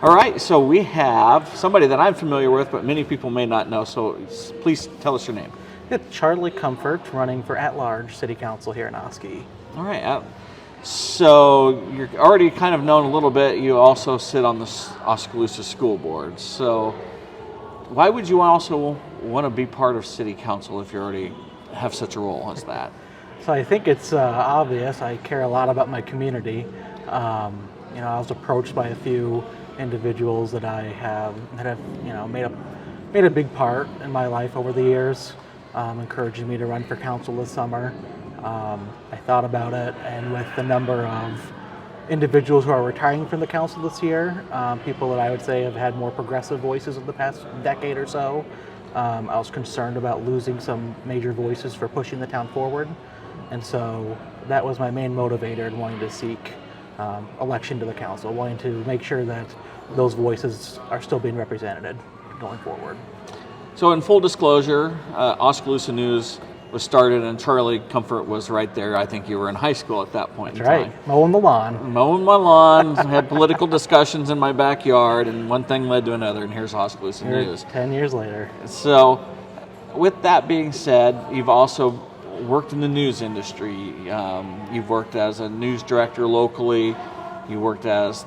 All right, so we have somebody that I'm familiar with, but many people may not know. So please tell us your name. It's Charlie Comfort, running for at-large city council here in Oski. All right. So you're already kind of known a little bit. You also sit on the Oskaloosa School Board. So why would you also want to be part of city council if you already have such a role as that? So I think it's obvious. I care a lot about my community. I was approached by a few individuals that have made a big part in my life over the years, encouraging me to run for council this summer. I thought about it, and with the number of individuals who are retiring from the council this year, people that I would say have had more progressive voices in the past decade or so, I was concerned about losing some major voices for pushing the town forward. And so that was my main motivator in wanting to seek election to the council, wanting to make sure that those voices are still being represented going forward. So in full disclosure, Oskaloosa News was started and Charlie Comfort was right there. I think you were in high school at that point in time. Right, mowing the lawn. Mowing my lawn, had political discussions in my backyard, and one thing led to another, and here's Oskaloosa News. 10 years later. So with that being said, you've also worked in the news industry. You've worked as a news director locally. You worked as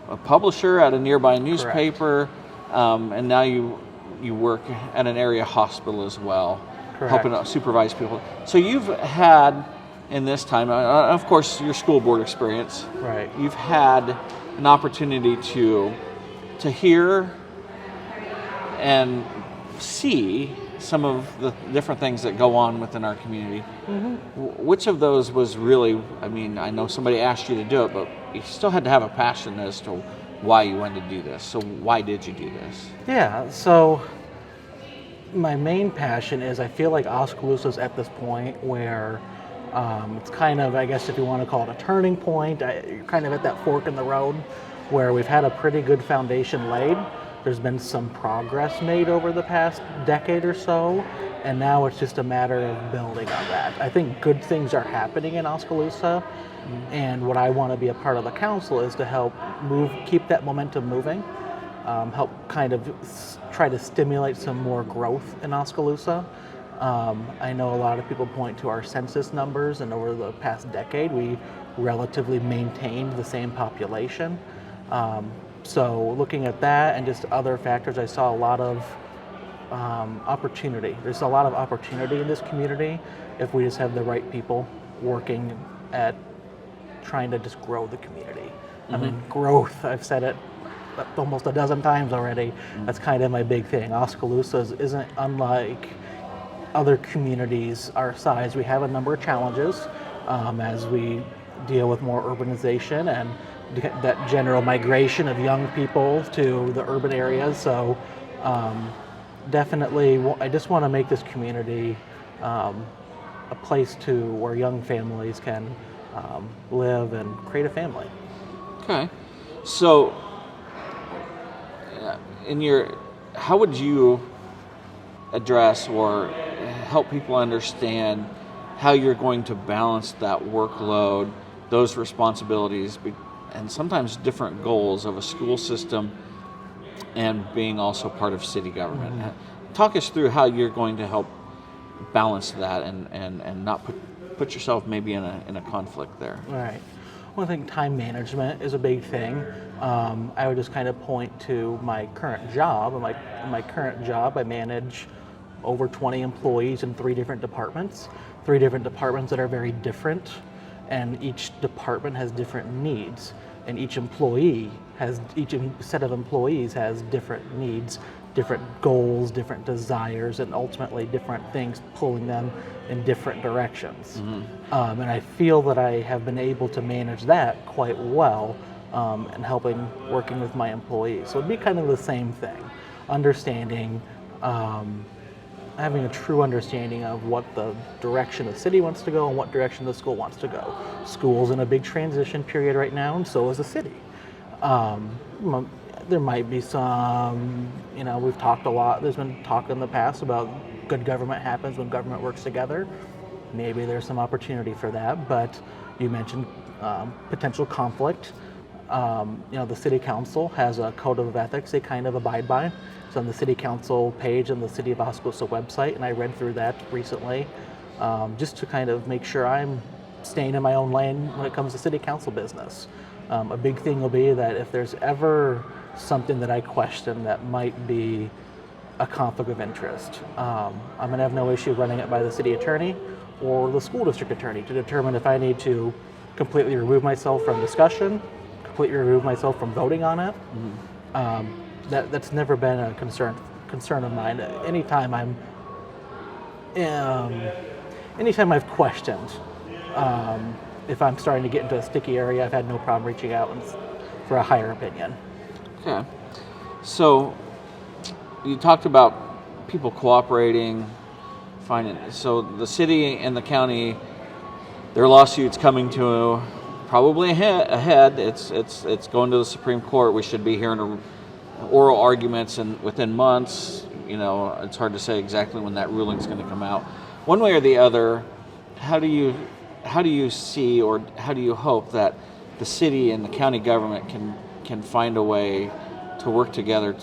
a publisher at a nearby newspaper. And now you work at an area hospital as well. Correct. Helping supervise people. So you've had, in this time, of course, your school board experience. Right. You've had an opportunity to hear and see some of the different things that go on within our community. Mm-hmm. Which of those was really, I know somebody asked you to do it, but you still had to have a passion as to why you wanted to do this. So why did you do this? Yeah, so my main passion is I feel like Oskaloosa's at this point where it's kind of, I guess if you want to call it a turning point, you're kind of at that fork in the road where we've had a pretty good foundation laid. There's been some progress made over the past decade or so, and now it's just a matter of building on that. I think good things are happening in Oskaloosa, and what I want to be a part of the council is to help keep that momentum moving, help kind of try to stimulate some more growth in Oskaloosa. I know a lot of people point to our census numbers, and over the past decade, we relatively maintained the same population. So looking at that and just other factors, I saw a lot of opportunity. There's a lot of opportunity in this community if we just have the right people working at trying to just grow the community. Mm-hmm. Growth, I've said it almost a dozen times already. Mm-hmm. That's kind of my big thing. Oskaloosa isn't unlike other communities our size. We have a number of challenges as we deal with more urbanization and that general migration of young people to the urban areas. So definitely, I just want to make this community a place where young families can live and create a family. Okay. So how would you address or help people understand how you're going to balance that workload, those responsibilities, and sometimes different goals of a school system and being also part of city government? Mm-hmm. Talk us through how you're going to help balance that and not put yourself maybe in a conflict there. Right. Well, I think time management is a big thing. I would just kind of point to my current job. In my current job, I manage over 20 employees in 3 different departments that are very different, and each department has different needs, and each set of employees has different needs, different goals, different desires, and ultimately different things pulling them in different directions. Mm-hmm. And I feel that I have been able to manage that quite well and working with my employees. So it'd be kind of the same thing, understanding, having a true understanding of what the direction the city wants to go and what direction the school wants to go. School's in a big transition period right now, and so is the city. There might be some, we've talked a lot, there's been talk in the past about good government happens when government works together. Maybe there's some opportunity for that, but you mentioned potential conflict. The city council has a code of ethics they kind of abide by. It's on the city council page on the City of Oskaloosa website, and I read through that recently just to kind of make sure I'm staying in my own lane when it comes to city council business. A big thing will be that if there's ever something that I question that might be a conflict of interest, I'm going to have no issue running it by the city attorney or the school district attorney to determine if I need to completely remove myself from discussion, completely remove myself from voting on it. That's never been a concern of mine. Anytime I've questioned if I'm starting to get into a sticky area, I've had no problem reaching out for a higher opinion. Okay. So you talked about people cooperating, finding. So the city and the county, their lawsuit's coming to probably ahead. It's going to the Supreme Court. We should be hearing oral arguments within months. It's hard to say exactly when that ruling's going to come out. One way or the other, how do you see, or how do you hope that the city and the county government can find a way to work together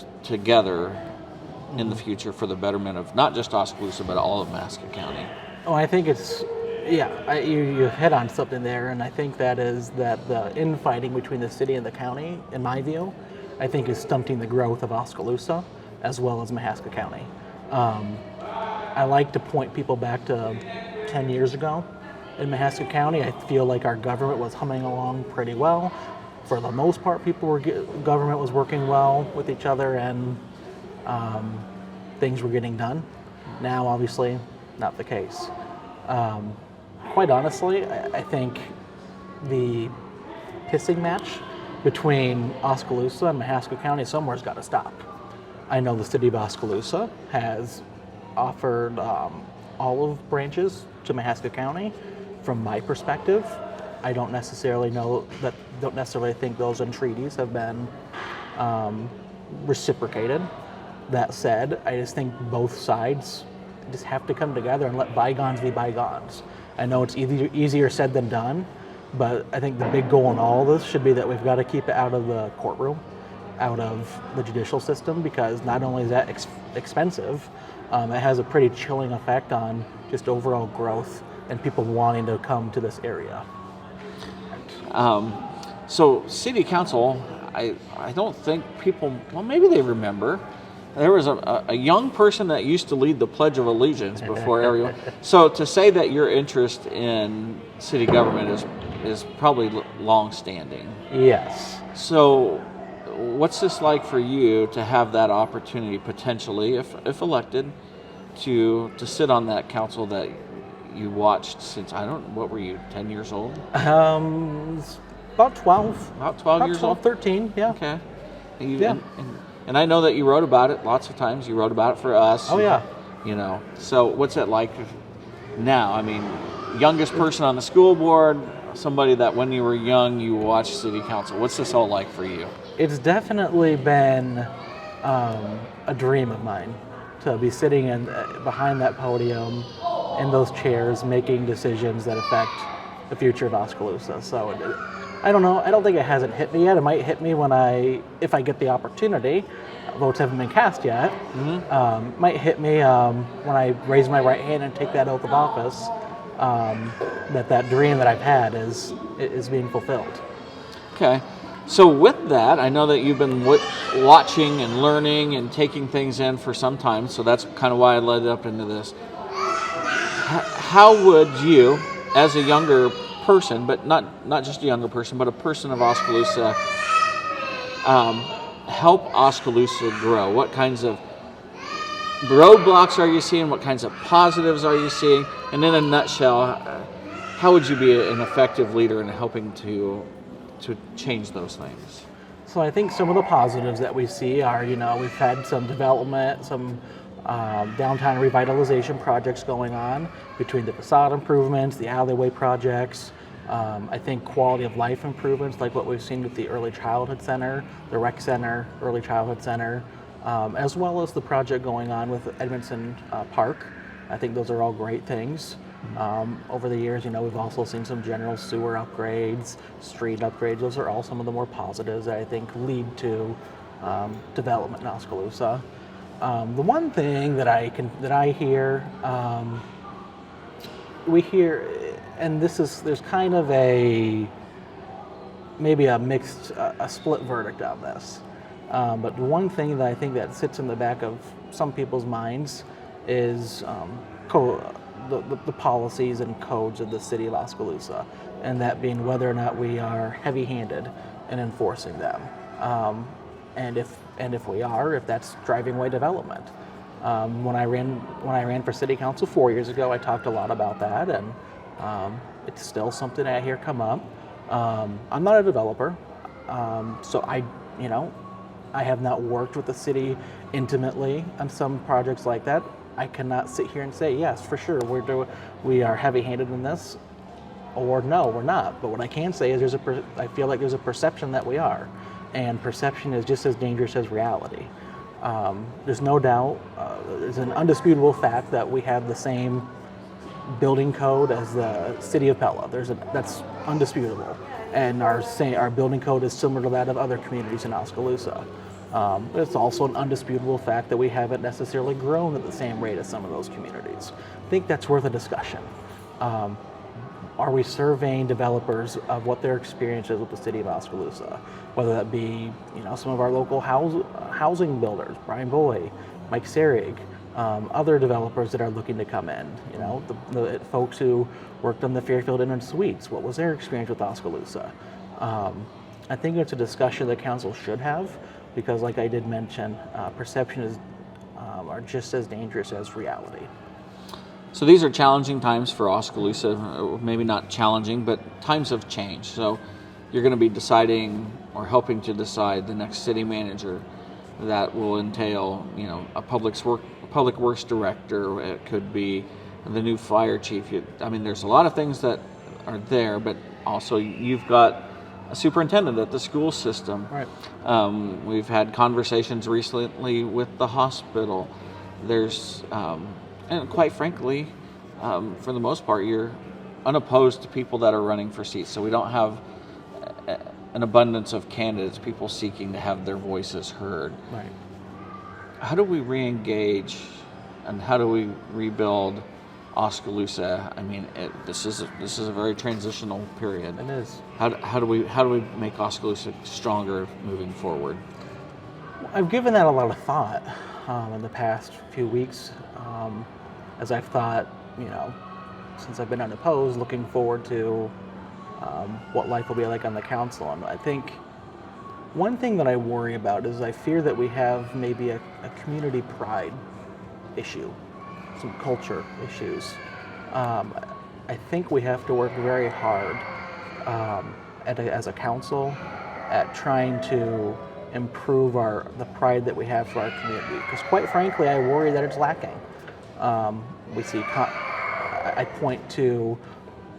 in the future for the betterment of not just Oskaloosa but all of Mahaska County? Oh, I think you hit on something there, and I think that is that the infighting between the city and the county, in my view, I think is stunting the growth of Oskaloosa as well as Mahaska County. I like to point people back to 10 years ago in Mahaska County. I feel like our government was humming along pretty well. For the most part, government was working well with each other, and things were getting done. Now, obviously, not the case. Quite honestly, I think the pissing match between Oskaloosa and Mahaska County somewhere's got to stop. I know the city of Oskaloosa has offered olive branches to Mahaska County. From my perspective, I don't necessarily think those entreaties have been reciprocated. That said, I just think both sides just have to come together and let bygones be bygones. I know it's easier said than done, but I think the big goal in all of this should be that we've got to keep it out of the courtroom, out of the judicial system, because not only is that expensive, it has a pretty chilling effect on just overall growth and people wanting to come to this area. So city council, I don't think people, well, maybe they remember. There was a young person that used to lead the Pledge of Allegiance before everyone. So to say that your interest in city government is probably long-standing. Yes. So what's this like for you to have that opportunity potentially, if elected, to sit on that council that you watched since, what were you, 10 years old? About 12. About 12 years old? 13, yeah. Okay. Yeah. And I know that you wrote about it lots of times. You wrote about it for us. Oh, yeah. So what's it like now? I mean, youngest person on the school board, somebody that when you were young, you watched city council. What's this all like for you? It's definitely been a dream of mine to be sitting behind that podium in those chairs making decisions that affect the future of Oskaloosa. So I don't know. I don't think it hasn't hit me yet. It might hit me if I get the opportunity. Votes haven't been cast yet. Mm-hmm. Might hit me when I raise my right hand and take that oath of office. That dream that I've had is being fulfilled. Okay. So with that, I know that you've been watching and learning and taking things in for some time. So that's kind of why I led up into this. How would you, as a younger person, but not just a younger person, but a person of Oskaloosa, help Oskaloosa grow? What kinds of roadblocks are you seeing? What kinds of positives are you seeing? And in a nutshell, how would you be an effective leader in helping to change those things? So I think some of the positives that we see are, we've had some development, some downtown revitalization projects going on between the facade improvements, the alleyway projects. I think quality of life improvements, like what we've seen with the Early Childhood Center, the Rec Center, Early Childhood Center, as well as the project going on with Edmondson Park. I think those are all great things. Over the years, we've also seen some general sewer upgrades, street upgrades. Those are all some of the more positives that I think lead to development in Oskaloosa. The one thing that I hear, we hear, and there's kind of maybe a split verdict on this. But the one thing that I think that sits in the back of some people's minds is the policies and codes of the city of Oskaloosa, and that being whether or not we are heavy-handed in enforcing them, and if we are, if that's driving away development. When I ran for city council 4 years ago, I talked a lot about that, and it's still something I hear come up. I'm not a developer, so I have not worked with the city intimately on some projects like that. I cannot sit here and say, yes, for sure, we are heavy-handed in this, or no, we're not. But what I can say is I feel like there's a perception that we are, and perception is just as dangerous as reality. There's no doubt, there's an undisputable fact that we have the same building code as the city of Pella. That's undisputable, and our building code is similar to that of other communities in Oskaloosa. It's also an undisputable fact that we haven't necessarily grown at the same rate as some of those communities. I think that's worth a discussion. Are we surveying developers of what their experience is with the city of Oskaloosa? Whether that be, some of our local housing builders, Brian Boy, Mike Serig, other developers that are looking to come in, the folks who worked on the Fairfield Inn and Suites, what was their experience with Oskaloosa? I think it's a discussion the council should have, because like I did mention, perception are just as dangerous as reality. So these are challenging times for Oskaloosa, maybe not challenging, but times have changed. So you're going to be deciding or helping to decide the next city manager. That will entail, a public works director. It could be the new fire chief. There's a lot of things that are there, but also you've got a superintendent at the school system. Right. We've had conversations recently with the hospital. There's, and quite frankly, for the most part, you're unopposed to people that are running for seats. So we don't have an abundance of candidates, people seeking to have their voices heard. Right. How do we re-engage, and how do we rebuild Oskaloosa? This is a very transitional period. It is. How do we make Oskaloosa stronger moving forward? I've given that a lot of thought in the past few weeks, as I've thought, since I've been unopposed, looking forward to what life will be like on the council. And I think one thing that I worry about is I fear that we have maybe a community pride issue, some culture issues. I think we have to work very hard as a council at trying to improve the pride that we have for our community. Because quite frankly, I worry that it's lacking. I point to,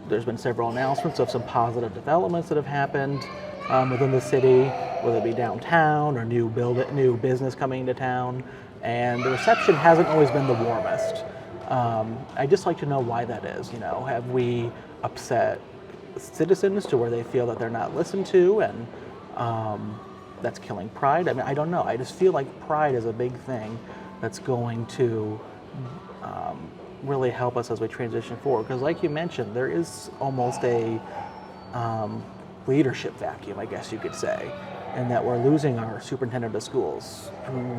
there's been several announcements of some positive developments that have happened within the city, whether it be downtown or new business coming into town, and the reception hasn't always been the warmest. I'd just like to know why that is. Have we upset citizens to where they feel that they're not listened to, and that's killing pride? I don't know. I just feel like pride is a big thing that's going to really help us as we transition forward. Because like you mentioned, there is almost a leadership vacuum, I guess you could say, and that we're losing our superintendent of schools,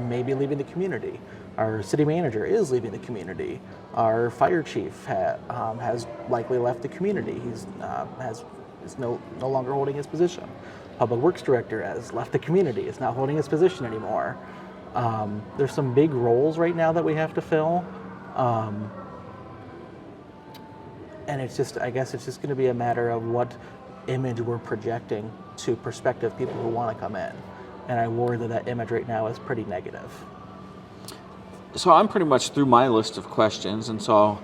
maybe leaving the community. Our city manager is leaving the community. Our fire chief has likely left the community. Is no longer holding his position. Public works director has left the community. Is not holding his position anymore. There's some big roles right now that we have to fill. And I guess it's just going to be a matter of what image we're projecting to prospective people who want to come in. And I worry that image right now is pretty negative. So I'm pretty much through my list of questions, and so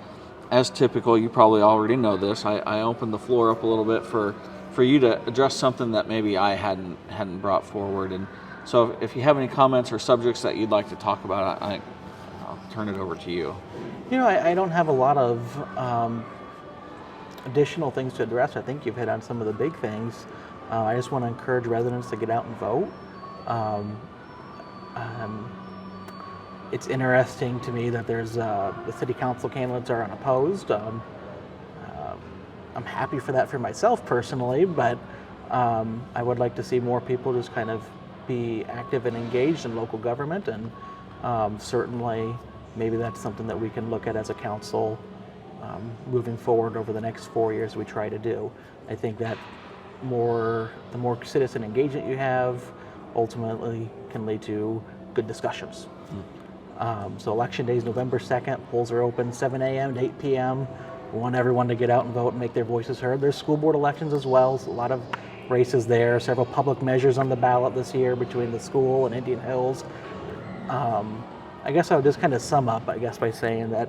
as typical, you probably already know this, I opened the floor up a little bit for you to address something that maybe I hadn't brought forward. And so if you have any comments or subjects that you'd like to talk about, I'll turn it over to you. I don't have a lot of additional things to address, I think you've hit on some of the big things. I just want to encourage residents to get out and vote. Um, um, it's interesting to me that there's the city council candidates are unopposed. I'm happy for that for myself personally, but I would like to see more people just kind of be active and engaged in local government, and certainly maybe that's something that we can look at as a council moving forward over the next 4 years we try to do. I think that the more citizen engagement you have ultimately can lead to good discussions. So election day is November 2nd. Polls are open 7 a.m. to 8 p.m. We want everyone to get out and vote and make their voices heard. There's school board elections as well. So a lot of races there. Several public measures on the ballot this year between the school and Indian Hills. I guess I would just kind of sum up, I guess, by saying that,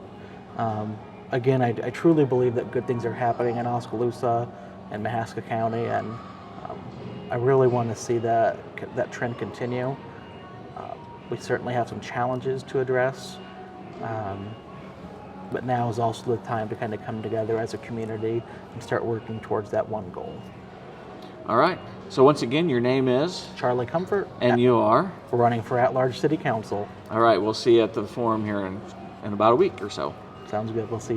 again, I truly believe that good things are happening in Oskaloosa and Mahaska County, and I really want to see that trend continue. We certainly have some challenges to address, but now is also the time to kind of come together as a community and start working towards that one goal. All right. So once again, your name is? Charlie Comfort. And you are? Running for at-large city council. All right. We'll see you at the forum here in about a week or so. Sounds good. We'll see you.